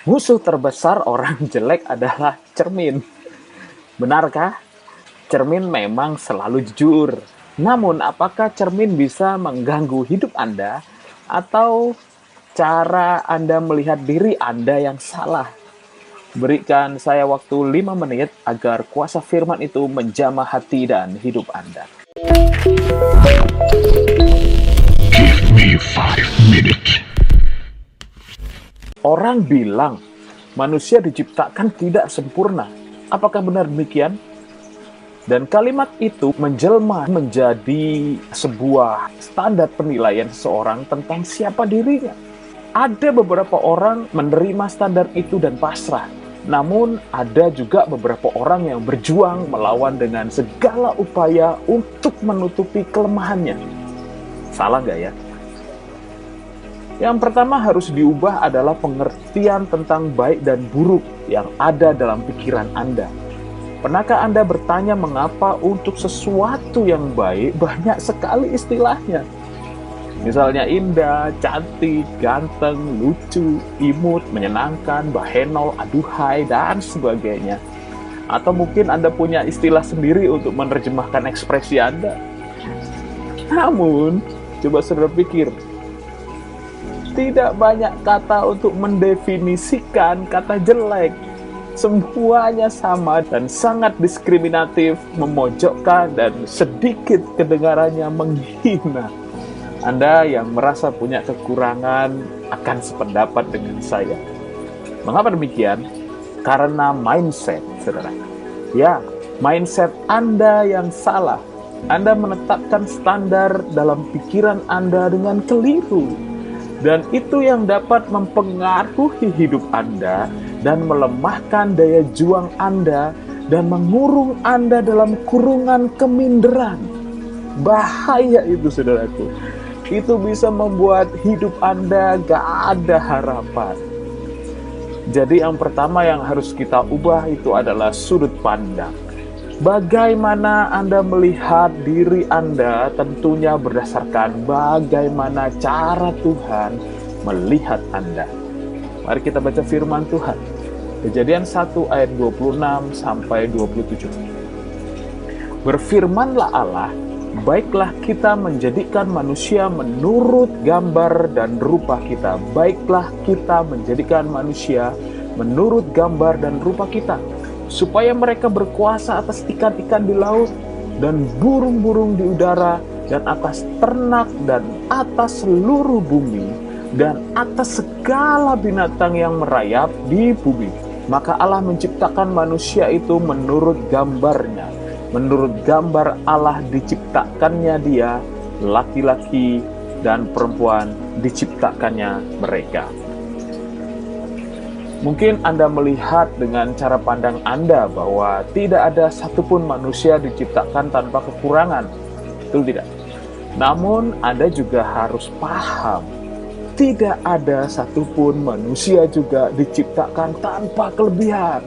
Musuh terbesar orang jelek adalah cermin. Benarkah? Cermin memang selalu jujur. Namun, apakah cermin bisa mengganggu hidup Anda? Atau cara Anda melihat diri Anda yang salah? Berikan saya waktu 5 menit agar kuasa firman itu menjamah hati dan hidup Anda. Give me 5 minutes. Orang bilang manusia diciptakan tidak sempurna. Apakah benar demikian? Dan kalimat itu menjelma menjadi sebuah standar penilaian seseorang tentang siapa dirinya. Ada beberapa orang menerima standar itu dan pasrah. Namun ada juga beberapa orang yang berjuang melawan dengan segala upaya untuk menutupi kelemahannya. Salah nggak ya? Yang pertama harus diubah adalah pengertian tentang baik dan buruk yang ada dalam pikiran Anda. Pernahkah Anda bertanya mengapa untuk sesuatu yang baik banyak sekali istilahnya? Misalnya indah, cantik, ganteng, lucu, imut, menyenangkan, bahenol, aduhai, dan sebagainya. Atau mungkin Anda punya istilah sendiri untuk menerjemahkan ekspresi Anda. Namun, coba saudara pikir, tidak banyak kata untuk mendefinisikan kata jelek. Semuanya sama dan sangat diskriminatif, memojokkan, dan sedikit kedengarannya menghina. Anda yang merasa punya kekurangan akan sependapat dengan saya. Mengapa demikian? Karena mindset, saudara. Ya, mindset Anda yang salah. Anda menetapkan standar dalam pikiran Anda dengan keliru. Dan itu yang dapat mempengaruhi hidup Anda dan melemahkan daya juang Anda dan mengurung Anda dalam kurungan keminderan. Bahaya itu, saudaraku. Itu bisa membuat hidup Anda gak ada harapan. Jadi yang pertama yang harus kita ubah itu adalah sudut pandang. Bagaimana Anda melihat diri Anda tentunya berdasarkan bagaimana cara Tuhan melihat Anda. Mari kita baca firman Tuhan. Kejadian 1 ayat 26 sampai 27. Berfirmanlah Allah, baiklah kita menjadikan manusia menurut gambar dan rupa kita. Baiklah kita menjadikan manusia menurut gambar dan rupa kita, supaya mereka berkuasa atas ikan-ikan di laut dan burung-burung di udara dan atas ternak dan atas seluruh bumi dan atas segala binatang yang merayap di bumi. Maka Allah menciptakan manusia itu menurut gambarnya. Menurut gambar Allah diciptakannya dia, laki-laki dan perempuan diciptakannya mereka. Mungkin Anda melihat dengan cara pandang Anda bahwa tidak ada satupun manusia diciptakan tanpa kekurangan. Betul tidak? Namun Anda juga harus paham, tidak ada satupun manusia juga diciptakan tanpa kelebihan.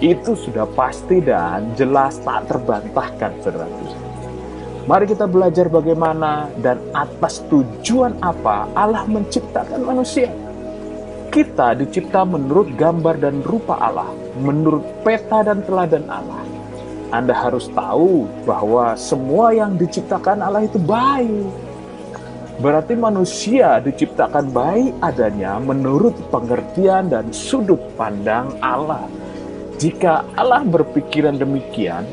Itu sudah pasti dan jelas tak terbantahkan, saudaraku. Mari kita belajar bagaimana dan atas tujuan apa Allah menciptakan manusia. Kita dicipta menurut gambar dan rupa Allah, menurut peta dan teladan Allah. Anda harus tahu bahwa semua yang diciptakan Allah itu baik. Berarti manusia diciptakan baik adanya menurut pengertian dan sudut pandang Allah. Jika Allah berpikiran demikian,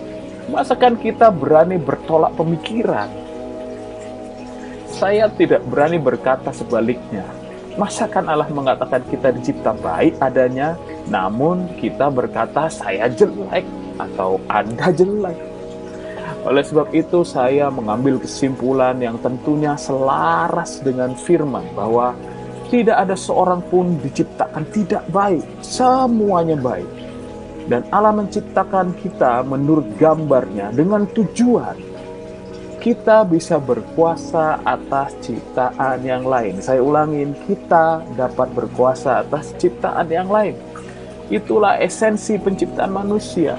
masakan kita berani bertolak pemikiran? Saya tidak berani berkata sebaliknya. Masakan Allah mengatakan kita dicipta baik adanya, namun kita berkata saya jelek atau Anda jelek. Oleh sebab itu saya mengambil kesimpulan yang tentunya selaras dengan firman bahwa tidak ada seorang pun diciptakan tidak baik, semuanya baik. Dan Allah menciptakan kita menurut gambarnya dengan tujuan kita bisa berkuasa atas ciptaan yang lain. Saya ulangin, kita dapat berkuasa atas ciptaan yang lain. Itulah esensi penciptaan manusia.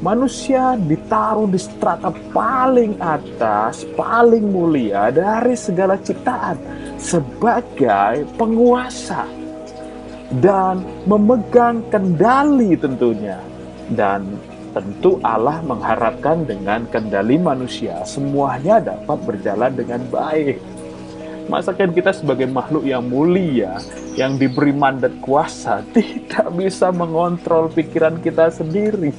Manusia ditaruh di strata paling atas, paling mulia dari segala ciptaan sebagai penguasa. dan memegang kendali tentunya. Dan tentu Allah mengharapkan dengan kendali manusia semuanya dapat berjalan dengan baik. Masakan kita sebagai makhluk yang mulia, yang diberi mandat kuasa, tidak bisa mengontrol pikiran kita sendiri.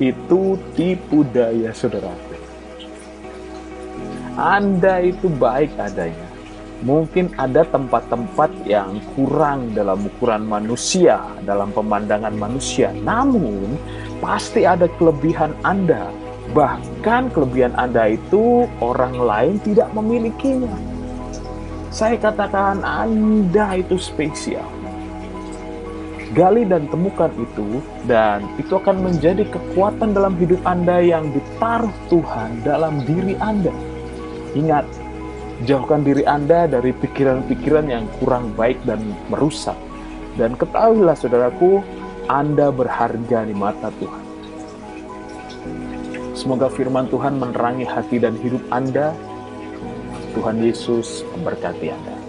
Itu tipu daya, saudaraku. Anda itu baik adanya. Mungkin ada tempat-tempat yang kurang dalam ukuran manusia, dalam pemandangan manusia. Namun, pasti ada kelebihan Anda. Bahkan kelebihan Anda itu orang lain tidak memilikinya. Saya katakan Anda itu spesial. Gali dan temukan itu, dan itu akan menjadi kekuatan dalam hidup Anda yang ditaruh Tuhan dalam diri Anda. Ingat, jauhkan diri Anda dari pikiran-pikiran yang kurang baik dan merusak. Dan ketahuilah saudaraku, Anda berharga di mata Tuhan. Semoga firman Tuhan menerangi hati dan hidup Anda. Tuhan Yesus memberkati Anda.